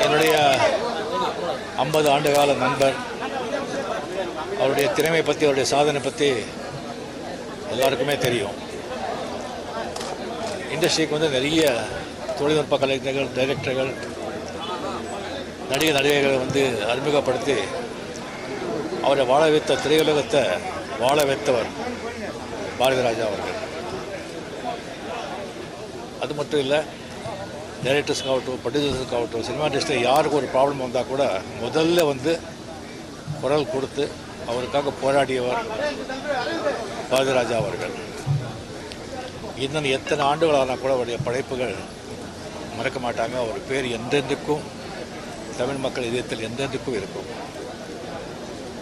என்னுடைய 50 ஆண்டு கால நண்பர். அவருடைய திறமை பற்றி, அவருடைய சாதனை பற்றி எல்லாருக்குமே தெரியும். இண்டஸ்ட்ரிக்கு வந்து நிறைய தொழில்நுட்ப கலைஞர்கள், டைரக்டர்கள், நடிகைகளை வந்து அறிமுகப்படுத்தி அவரை வாழ வைத்த, திரையுலகத்தை வாழ வைத்தவர் பாரதி ராஜா அவர்கள். அது மட்டும் இல்லை, டைரக்டர்ஸுக்காகட்டும், ப்ரொடியூசர்ஸுக்காகட்டும், சினிமா இண்டஸ்ட்ரியில் யாருக்கு ஒரு ப்ராப்ளம் வந்தால் கூட முதல்ல வந்து குரல் கொடுத்து அவருக்காக போராடியவர் பாரதி ராஜா அவர்கள். இன்னும் எத்தனை ஆண்டுகளானால் கூட அவருடைய படைப்புகள் மறக்க மாட்டாங்க. அவர் பேர் என்றென்றுக்கும் தமிழ் மக்கள் இதயத்தில் என்றென்றுக்கும் இருக்கும்.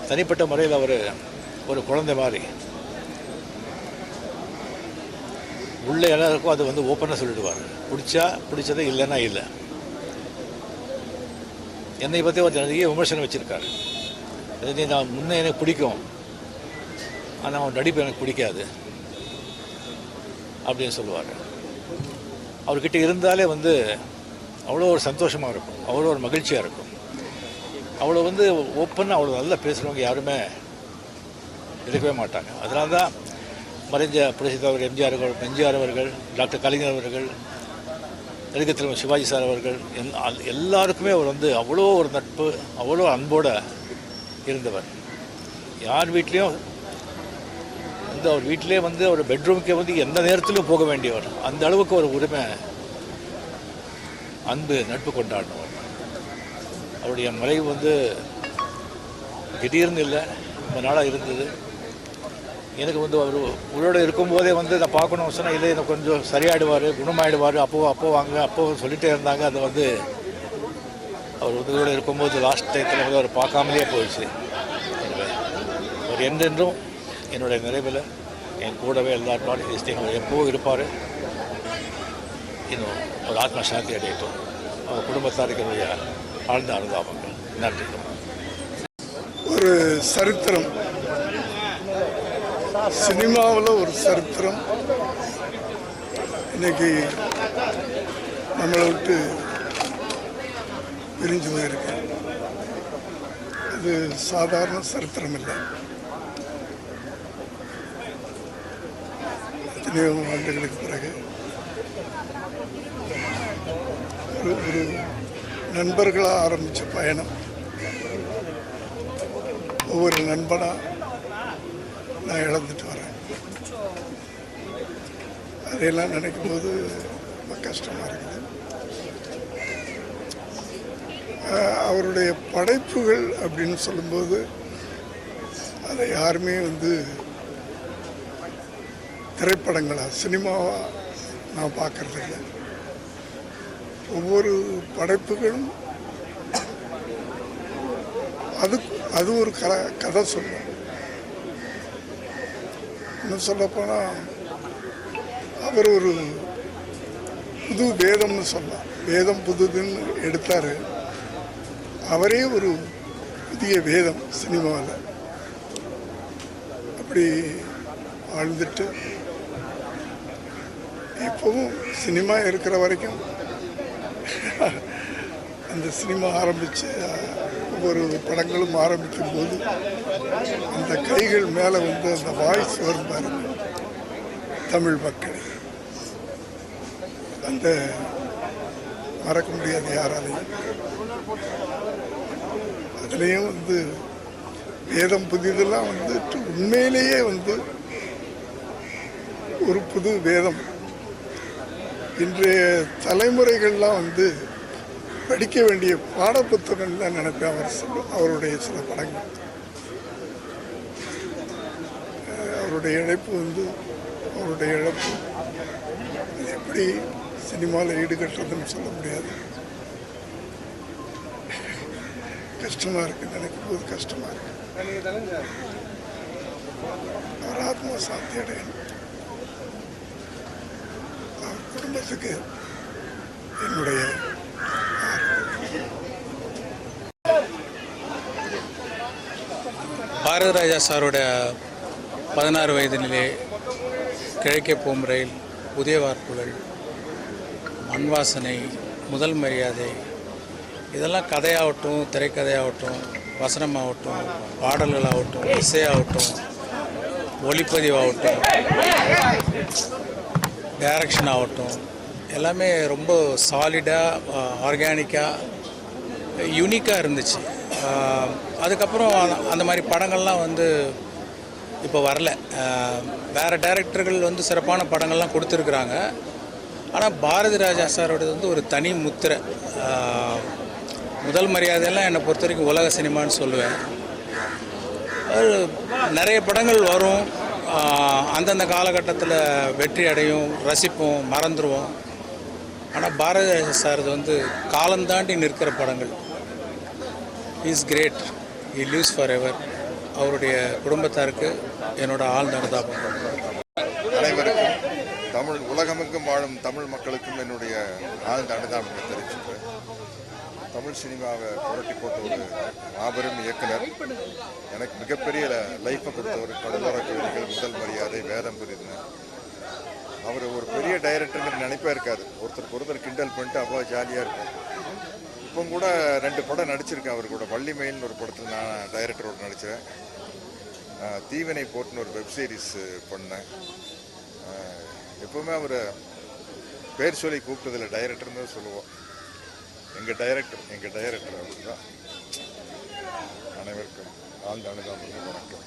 தனிப்பட்ட முறையில் அவர் ஒரு குழந்தை மாதிரி உள்ளே எல்லாருக்கும் அது வந்து ஓப்பனாக சொல்லிடுவார். பிடிச்சதே, இல்லைன்னா இல்லை. என்னை பற்றி ஒரு நிறைய விமர்சனம் வச்சுருக்காரு. நான் முன்னே எனக்கு பிடிக்கும், ஆனால் அவன் நடிப்பு எனக்கு பிடிக்காது அப்படின்னு சொல்லுவார். அவர்கிட்ட இருந்தாலே வந்து அவ்வளோ ஒரு சந்தோஷமாக இருக்கும், அவ்வளோ ஒரு மகிழ்ச்சியாக இருக்கும். அவ்வளோ வந்து ஓப்பனாக அவ்வளோ நல்லா பேசுகிறவங்க யாருமே இருக்கவே மாட்டாங்க. அதனால தான் மறைஞ்ச புரட்சித் தலைவர் எம்ஜிஆர் அவர்கள், டாக்டர் கலைஞர் அவர்கள், நடிகர் தலைவர் சிவாஜி சார் அவர்கள் எல்லாருக்குமே அவர் வந்து அவ்வளோ ஒரு நட்பு, அவ்வளோ அன்போடு இருந்தவர். யார் வீட்லேயும் வந்து அவர் வீட்டிலே வந்து அவர் பெட்ரூமுக்கே வந்து எந்த நேரத்திலும் போக வேண்டியவர். அந்த அளவுக்கு ஒரு உரிமை, அன்பு, நட்பு கொண்டாடினவர். அவருடைய மறைவு வந்து திடீர்னு இல்லை, ரொம்ப நாளாக இருந்தது. எனக்கு வந்து அவர் உயிரோடு இருக்கும்போதே வந்து நான் பார்க்கணும் சொன்னால், இல்லை எனக்கு கொஞ்சம் சரியாயிடுவார், குணமாயிடுவார், அப்போ வாங்க, அப்போ சொல்லிகிட்டே இருந்தாங்க. அது வந்து அவர் உதவியோடு இருக்கும்போது லாஸ்ட் டயத்தில் வந்து அவர் பார்க்காமலே போயிடுச்சு. அவர் என்றென்றும் என்னுடைய நிறைவில் என் கூடவே எல்லாரும் அவர் எப்போவும் இருப்பார். இன்னும் ஒரு ஆத்ம சாந்தி அடையட்டும். அவர் குடும்பத்தாருக்கு என்னுடைய ஆழ்ந்த அனுதாபங்கள். நன்றி. ஒரு சரித்திரம், சினிமாவில் ஒரு சரித்திரம் இன்னைக்கு நம்மளை விட்டு பிரிஞ்சு போயிருக்கு. அது சாதாரண சரித்திரம் இல்லை. எத்தனையோ ஆண்டுகளுக்கு பிறகு ஒரு நண்பர்களாக ஆரம்பித்த பயணம், ஒவ்வொரு நண்பனாக நான் இழந்துட்டு வரேன். அதையெல்லாம் நினைக்கும் போது ரொம்ப கஷ்டமாக இருக்குது. அவருடைய படைப்புகள் அப்படின்னு சொல்லும்போது அதை யாருமே வந்து திரைப்படங்களாக, சினிமாவாக நான் பார்க்கறது இல்லை. ஒவ்வொரு படைப்புகளும் அது ஒரு கதை சொல்லும். இன்னும் சொல்லப்போனால் அவர் ஒரு புது வேதம்னு சொல்லலாம். வேதம் புதுதுன்னு எடுத்தார். அவரே ஒரு புதிய வேதம் சினிமாவில். அப்படி வாழ்ந்துட்டு இப்போவும் சினிமா இருக்கிற வரைக்கும் அந்த சினிமா ஆரம்பித்து ஒவ்வொரு படங்களும் ஆரம்பிக்கும் போது அந்த கைகள் மேலே வந்து அந்த வாய்ஸ் வரும் பாருங்க, தமிழ் மக்கள், அந்த மறக்க முடியாது யாராலையும். அதுலேயும் வந்து வேதம் புதிதெல்லாம் வந்துட்டு உண்மையிலேயே வந்து ஒரு புது வேதம். இன்றைய தலைமுறைகள்லாம் வந்து படிக்க வேண்டிய பாடப்புத்தகம் தான் நினைப்பேன் அவருடைய சில படங்கள். அவருடைய இழப்பு வந்து அவருடைய இழப்பு எப்படி சினிமாவில் ஈடுகட்டுறதுன்னு சொல்ல முடியாது. கஷ்டமாக இருக்குது, நினைக்கும் போது கஷ்டமாக இருக்குது. அவர் ஆத்மா சாந்தி அடையணும். அவர் குடும்பத்துக்கு என்னுடைய பாரதி ராஜா சாரோட 16 வயதினிலே கிழக்கே போகும் ரயில், புதிய வார்ப்புகள், மண் வாசனை, முதல் மரியாதை, இதெல்லாம் கதையாகட்டும், திரைக்கதையாகட்டும், வசனமாகட்டும், பாடல்களாகட்டும், இசையாகட்டும், ஒளிப்பதிவாகட்டும், டைரக்ஷன் ஆகட்டும், எல்லாமே ரொம்ப சாலிடாக, ஆர்கானிக்காக, யூனிக்காக இருந்துச்சு. அதுக்கப்புறம் அந்த மாதிரி படங்கள்லாம் வந்து இப்போ வரல. வேறு டைரக்டர்கள் வந்து சிறப்பான படங்கள்லாம் கொடுத்துருக்குறாங்க. ஆனால் பாரதி ராஜா சாரோடது வந்து ஒரு தனி முத்திரை. முதல் மரியாதையெல்லாம் என்னை பொறுத்த வரைக்கும் உலக சினிமான்னு சொல்லுவேன். நிறைய படங்கள் வரும், அந்தந்த காலகட்டத்தில் வெற்றி அடையும், ரசிப்போம், மறந்துடுவோம். ஆனால் பாரதி ராஜா சார் வந்து காலந்தாண்டி நிற்கிற படங்கள். Is great, he lives forever. அவருடைய குடும்பத்தாருக்கு என்னோட ஆழ்ந்த அனுதாபம். அனைவருக்கும் தமிழ் உலகமெங்கும் வாழும் தமிழ் மக்களுக்கும் என்னுடைய ஆழ்ந்த அனுதாபத்தை தெரிவிச்சுக்கிறேன். தமிழ் சினிமாவை புரட்டி போட்ட ஒரு மாபெரும் இயக்குனர், எனக்கு மிகப்பெரிய லைஃப்பை கொடுத்தவர். கடலோர கவிதைகள், முதல் மரியாதை, வேதம் புரிந்தேன். அவர் ஒரு பெரிய டைரக்டருங்கிற நினைப்பே இருக்காது. ஒருத்தருக்கு கிண்டல் பண்ணிட்டு அவ்வளோ ஜாலியாக இருக்கும். இப்போ கூட 2 படம் நடிச்சிருக்கேன் அவர் கூட. வள்ளிமயில்னு ஒரு படத்தில் நான் டைரக்டரோடு நடித்தேன். தீவினை போட்டுன்னு ஒரு வெப்சீரிஸ் பண்ணேன். எப்போவுமே அவர் பேர் சொல்லி கூப்பிட்டதில்லை, டைரக்டர்னு தான் சொல்லுவோம். எங்கள் டைரக்டர் அவர் தான். அனைவருக்கும் ஆழ்ந்த அனுதாபம், வணக்கம்.